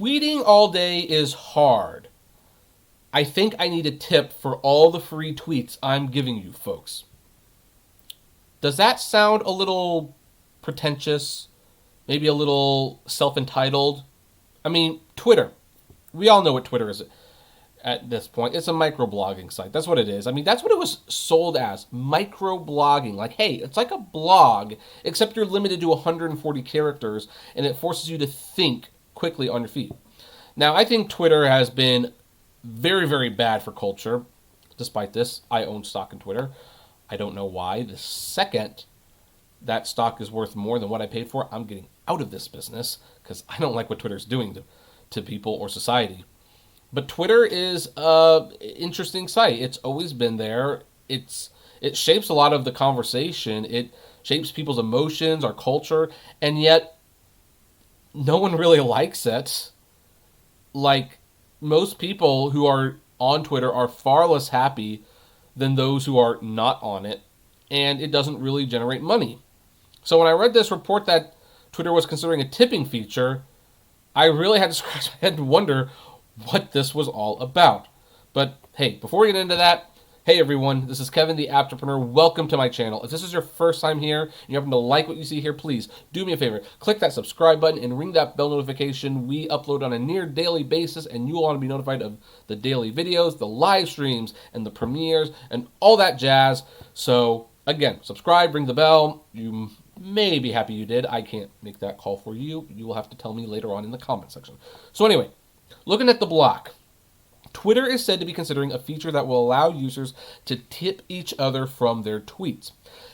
tweeting all day is hard. I think I need a tip for all the free tweets I'm giving you folks. Does that sound a little pretentious? Maybe a little self-entitled? I mean, Twitter. We all know what Twitter is at this point. It's a microblogging site. That's what it is. I mean, that's what it was sold as. Microblogging. Like, hey, it's like a blog, except you're limited to 140 characters, and it forces you to think quickly on your feet. Now, I think Twitter has been very, very bad for culture. Despite this, I own stock in Twitter. I don't know why. The second that stock is worth more than what I paid for, I'm getting out of this business because I don't like what Twitter's doing to people or society. But Twitter is an interesting site. It's always been there. It shapes a lot of the conversation. It shapes people's emotions, our culture, and yet no one really likes it. Like, most people who are on Twitter are far less happy than those who are not on it, and it doesn't really generate money. So when I read this report that Twitter was considering a tipping feature, I really had to scratch my head and wonder what this was all about. But hey, before we get into that, hey everyone, this is Kevin the Apptrepreneur. Welcome to my channel. If this is your first time here and you happen to like what you see here, please do me a favor. Click that subscribe button and ring that bell notification. We upload on a near daily basis and you will want to be notified of the daily videos, the live streams, and the premieres, and all that jazz. So again, subscribe, ring the bell. You may be happy you did. I can't make that call for you. You will have to tell me later on in the comment section. So anyway, looking at the block, Twitter is said to be considering a feature that will allow users to tip each other from their tweets.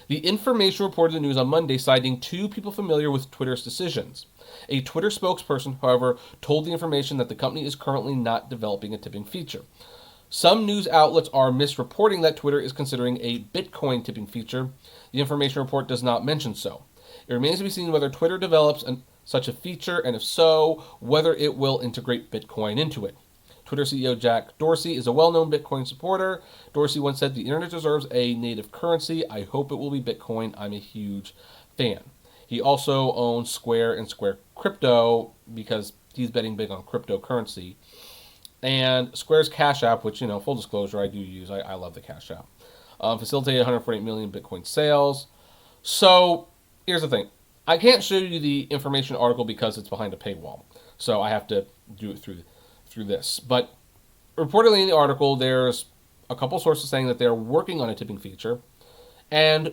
The information reported in the news on Monday, citing two people familiar with Twitter's decisions. A Twitter spokesperson, however, told the information that the company is currently not developing a tipping feature. Some news outlets are misreporting that Twitter is considering a Bitcoin tipping feature. The information report does not mention so. It remains to be seen whether Twitter develops such a feature, and if so, whether it will integrate Bitcoin into it. Twitter CEO Jack Dorsey is a well-known Bitcoin supporter. Dorsey once said, "The internet deserves a native currency. I hope it will be Bitcoin. I'm a huge fan." He also owns Square and Square Crypto because he's betting big on cryptocurrency. And Square's Cash App, which, full disclosure, I do use. I love the Cash App. Facilitated 148 million Bitcoin sales. So here's the thing. I can't show you the information article because it's behind a paywall. So I have to do it through this. But reportedly in the article, there's a couple sources saying that they're working on a tipping feature, and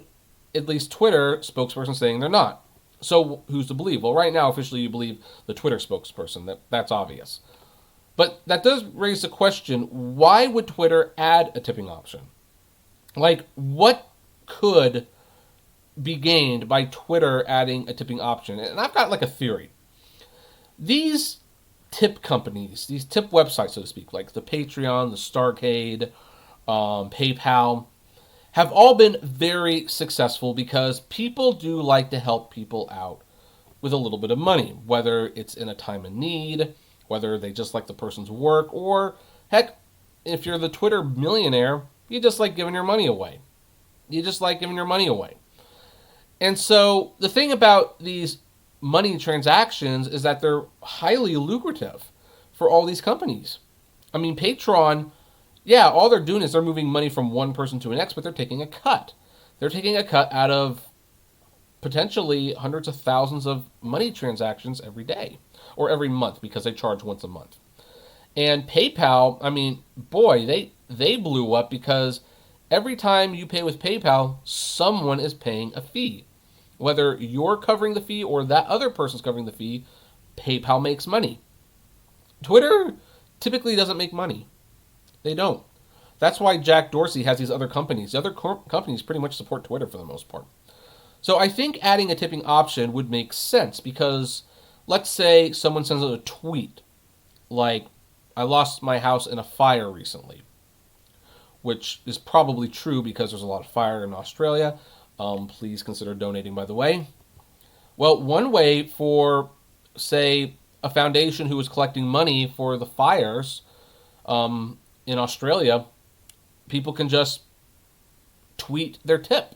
at least Twitter spokesperson saying they're not. So who's to believe? Well, right now, officially, you believe the Twitter spokesperson. That's obvious. But that does raise the question, why would Twitter add a tipping option? Like, what could be gained by Twitter adding a tipping option? And I've got like a theory. These tip companies, these tip websites, so to speak, like the Patreon, the Starcade, PayPal, have all been very successful because people do like to help people out with a little bit of money, whether it's in a time of need, whether they just like the person's work, or heck, if you're the Twitter millionaire, you just like giving your money away. And so the thing about these money transactions is that they're highly lucrative for all these companies. I mean, Patreon, yeah, all they're doing is they're moving money from one person to the next, but they're taking a cut. They're taking a cut out of potentially hundreds of thousands of money transactions every day or every month because they charge once a month. And PayPal, I mean, boy, they blew up because every time you pay with PayPal, someone is paying a fee. Whether you're covering the fee or that other person's covering the fee, PayPal makes money. Twitter typically doesn't make money. They don't. That's why Jack Dorsey has these other companies. The other companies pretty much support Twitter for the most part. So I think adding a tipping option would make sense because let's say someone sends out a tweet like, "I lost my house in a fire recently," which is probably true because there's a lot of fire in Australia. Please consider donating, by the way. Well, one way for, say, a foundation who is collecting money for the fires in Australia, people can just tweet their tip.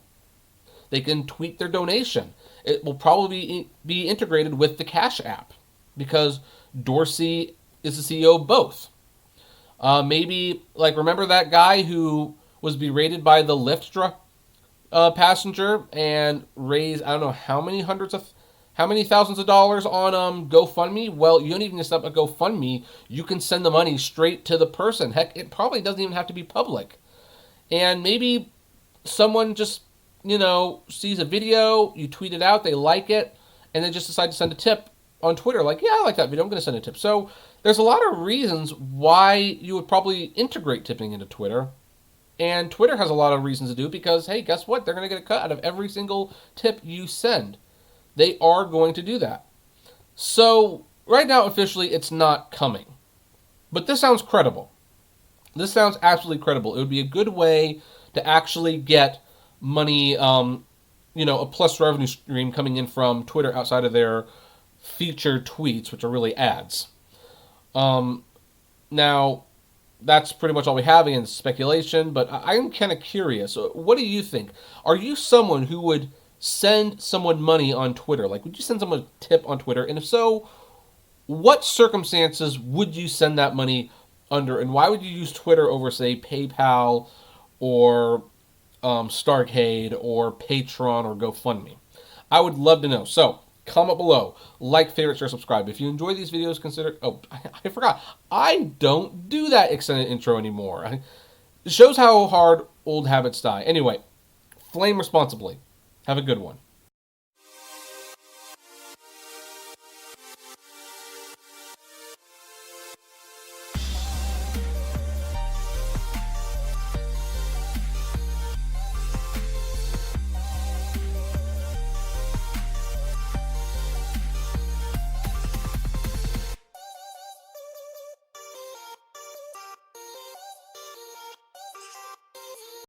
They can tweet their donation. It will probably be integrated with the Cash App. because Dorsey is the CEO of both. Maybe, like, remember that guy who was berated by the Lyft passenger and raised, I don't know how many thousands of dollars on GoFundMe? Well, you don't even need to set up a GoFundMe. You can send the money straight to the person. Heck, it probably doesn't even have to be public. And maybe someone just, sees a video, you tweet it out, they like it, and they just decide to send a tip on Twitter. Like, yeah, I like that video, I'm going to send a tip. So there's a lot of reasons why you would probably integrate tipping into Twitter. And Twitter has a lot of reasons to do it because, hey, guess what? They're going to get a cut out of every single tip you send. They are going to do that. So right now, officially, it's not coming. But this sounds credible. This sounds absolutely credible. It would be a good way to actually get money, a plus revenue stream coming in from Twitter outside of their featured tweets, which are really ads. Now, that's pretty much all we have in speculation, but I'm kind of curious. What do you think? Are you someone who would send someone money on Twitter? Like, would you send someone a tip on Twitter? And if so, what circumstances would you send that money under? And why would you use Twitter over, say, PayPal or Starcade or Patreon or GoFundMe? I would love to know. So, comment below. Like, favorite, share, subscribe. If you enjoy these videos, consider... Oh, I forgot. I don't do that extended intro anymore. It shows how hard old habits die. Anyway, flame responsibly. Have a good one.